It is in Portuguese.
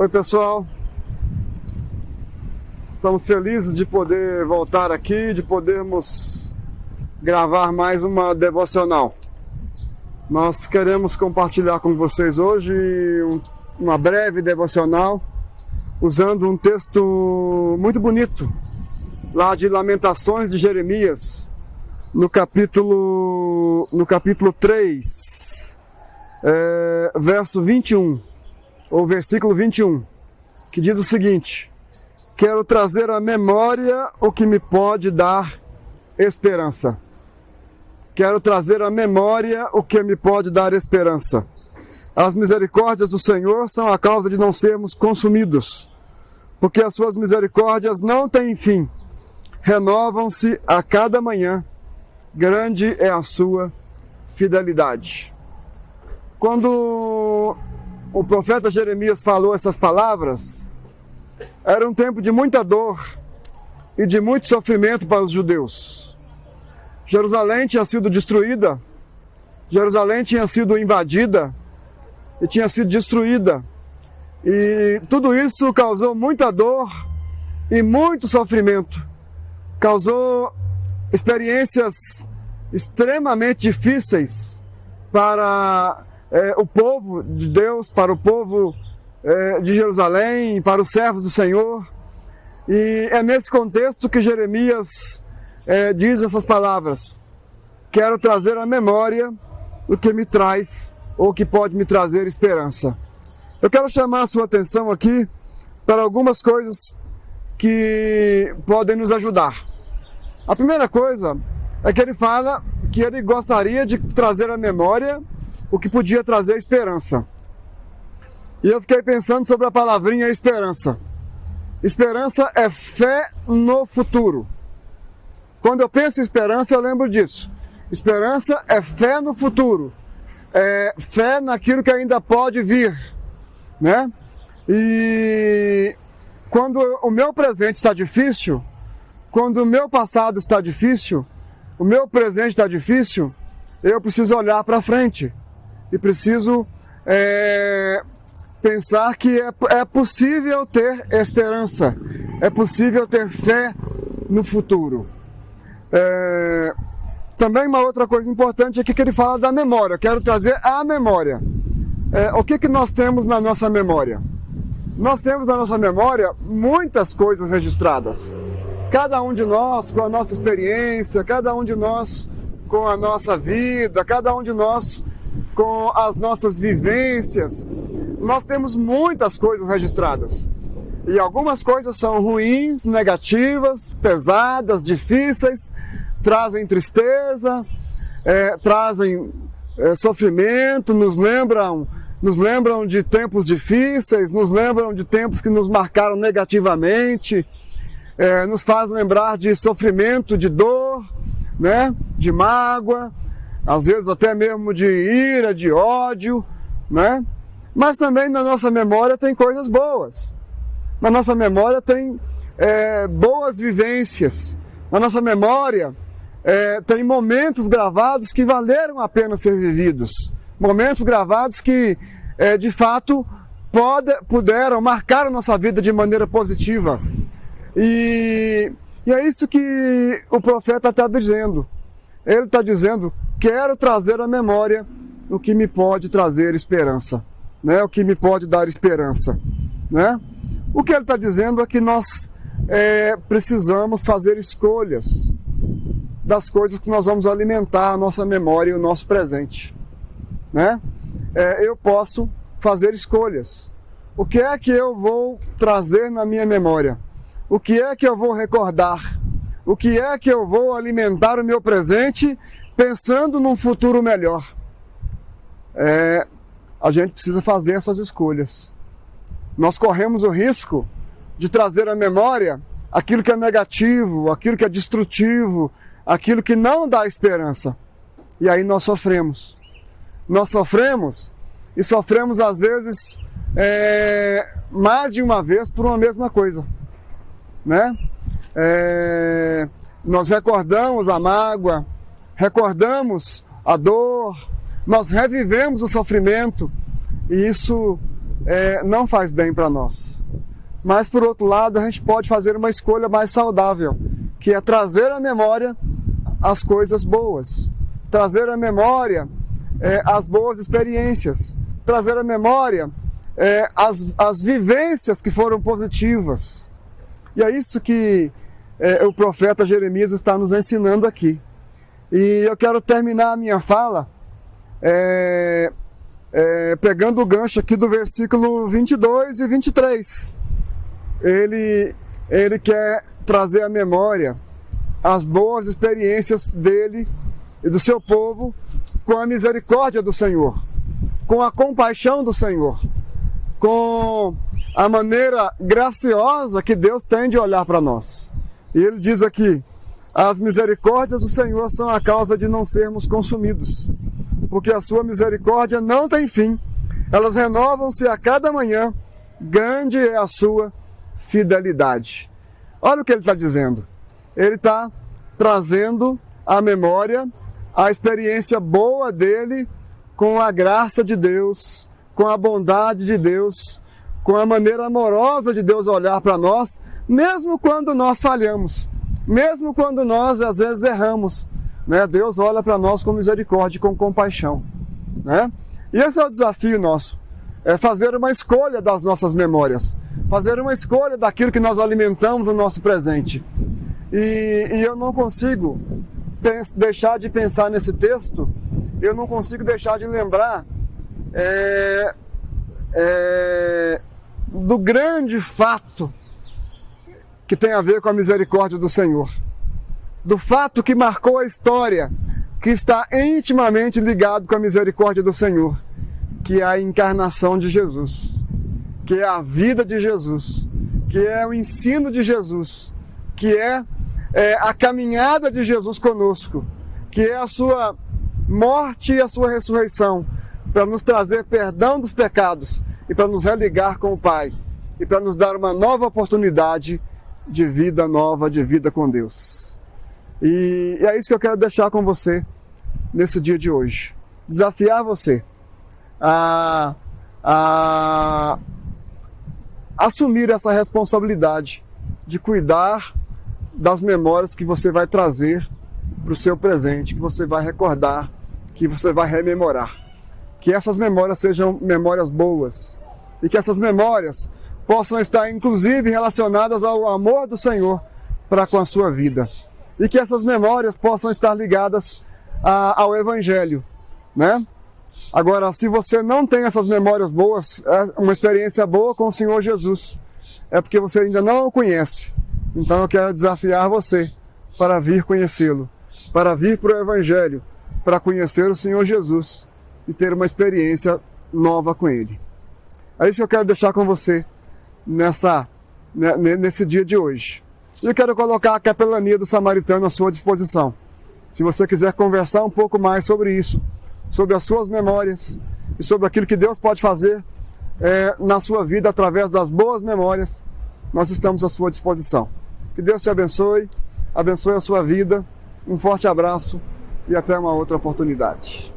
Oi, pessoal. Estamos felizes de poder voltar aqui, de podermos gravar mais uma devocional. Nós queremos compartilhar com vocês hoje uma breve devocional usando um texto muito bonito lá de Lamentações de Jeremias, no capítulo 3, verso 21, ou versículo 21, que diz o seguinte: quero trazer à memória o que me pode dar esperança. Quero trazer à memória o que me pode dar esperança. As misericórdias do Senhor são a causa de não sermos consumidos, porque as suas misericórdias não têm fim. Renovam-se a cada manhã. Grande é a sua fidelidade. Quando o profeta Jeremias falou essas palavras, era um tempo de muita dor e de muito sofrimento para os judeus. Jerusalém tinha sido destruída, Jerusalém tinha sido invadida e tinha sido destruída. E tudo isso causou muita dor e muito sofrimento. Causou experiências extremamente difíceis para o povo de Deus, para o povo de Jerusalém, para os servos do Senhor. E é nesse contexto que Jeremias diz essas palavras: quero trazer à memória o que me traz, ou que pode me trazer esperança. Eu quero chamar a sua atenção aqui para algumas coisas que podem nos ajudar. A primeira coisa é que ele fala que ele gostaria de trazer à memória o que podia trazer esperança. E eu fiquei pensando sobre a palavrinha esperança. Esperança é fé no futuro. Quando eu penso em esperança, eu lembro disso. Esperança é fé no futuro. É fé naquilo que ainda pode vir, né? E quando o meu presente está difícil, quando o meu passado está difícil, o meu presente está difícil, eu preciso olhar para frente e preciso pensar que é possível ter esperança, é possível ter fé no futuro. Também uma outra coisa importante é que ele fala da memória. Eu quero trazer a memória. O que nós temos na nossa memória? Nós temos na nossa memória muitas coisas registradas. Cada um de nós com a nossa experiência, cada um de nós com a nossa vida, cada um de nós com as nossas vivências. Nós temos muitas coisas registradas. E algumas coisas são ruins, negativas, pesadas, difíceis, trazem tristeza, trazem sofrimento, nos lembram de tempos difíceis, nos lembram de tempos que nos marcaram negativamente, nos faz lembrar de sofrimento, de dor, né? De mágoa, às vezes até mesmo de ira, de ódio, né? Mas também na nossa memória tem coisas boas. Na nossa memória tem boas vivências. Na nossa memória tem momentos gravados que valeram a pena ser vividos. Momentos gravados que, de fato, puderam marcar a nossa vida de maneira positiva. E é isso que o profeta está dizendo. Ele está dizendo: quero trazer à memória o que me pode trazer esperança, né? O que me pode dar esperança, né? O que ele está dizendo é que nós precisamos fazer escolhas das coisas que nós vamos alimentar a nossa memória e o nosso presente, né? Eu posso fazer escolhas. O que é que eu vou trazer na minha memória? O que é que eu vou recordar? O que é que eu vou alimentar o meu presente pensando num futuro melhor? A gente precisa fazer essas escolhas. Nós corremos o risco de trazer à memória aquilo que é negativo, aquilo que é destrutivo, aquilo que não dá esperança. E aí nós sofremos. Nós sofremos, e sofremos às vezes mais de uma vez por uma mesma coisa, né? Nós recordamos a mágoa, recordamos a dor, nós revivemos o sofrimento, e isso não faz bem para nós. Mas, por outro lado, a gente pode fazer uma escolha mais saudável, que é trazer à memória as coisas boas, trazer à memória as boas experiências, trazer à memória as vivências que foram positivas. E é isso que o profeta Jeremias está nos ensinando aqui. E eu quero terminar a minha fala pegando o gancho aqui do versículo 22 e 23. Ele quer trazer à memória as boas experiências dele e do seu povo com a misericórdia do Senhor, com a compaixão do Senhor, com a maneira graciosa que Deus tem de olhar para nós. E ele diz aqui: as misericórdias do Senhor são a causa de não sermos consumidos, porque a sua misericórdia não tem fim, elas renovam-se a cada manhã, grande é a sua fidelidade. Olha o que ele está dizendo. Ele está trazendo à memória a experiência boa dele com a graça de Deus, com a bondade de Deus, com a maneira amorosa de Deus olhar para nós, mesmo quando nós falhamos, mesmo quando nós às vezes erramos, né? Deus olha para nós com misericórdia e com compaixão, né? E esse é o desafio nosso, é fazer uma escolha das nossas memórias, fazer uma escolha daquilo que nós alimentamos no nosso presente. E eu não consigo deixar de pensar nesse texto, eu não consigo deixar de lembrar do grande fato que tem a ver com a misericórdia do Senhor, do fato que marcou a história, que está intimamente ligado com a misericórdia do Senhor, que é a encarnação de Jesus, que é a vida de Jesus, que é o ensino de Jesus, que é a caminhada de Jesus conosco, que é a sua morte e a sua ressurreição, para nos trazer perdão dos pecados e para nos religar com o Pai e para nos dar uma nova oportunidade de vida nova, de vida com Deus. E é isso que eu quero deixar com você nesse dia de hoje. Desafiar você a assumir essa responsabilidade de cuidar das memórias que você vai trazer para o seu presente, que você vai recordar, que você vai rememorar. Que essas memórias sejam memórias boas e que essas memórias possam estar inclusive relacionadas ao amor do Senhor para com a sua vida. E que essas memórias possam estar ligadas ao Evangelho, né? Agora, se você não tem essas memórias boas, uma experiência boa com o Senhor Jesus, é porque você ainda não o conhece. Então eu quero desafiar você para vir conhecê-lo, para vir para o Evangelho, para conhecer o Senhor Jesus e ter uma experiência nova com Ele. É isso que eu quero deixar com você nesse dia de hoje. E eu quero colocar a capelania do Samaritano à sua disposição. Se você quiser conversar um pouco mais sobre isso, sobre as suas memórias e sobre aquilo que Deus pode fazer na sua vida através das boas memórias, nós estamos à sua disposição. Que Deus te abençoe, abençoe a sua vida. Um forte abraço e até uma outra oportunidade.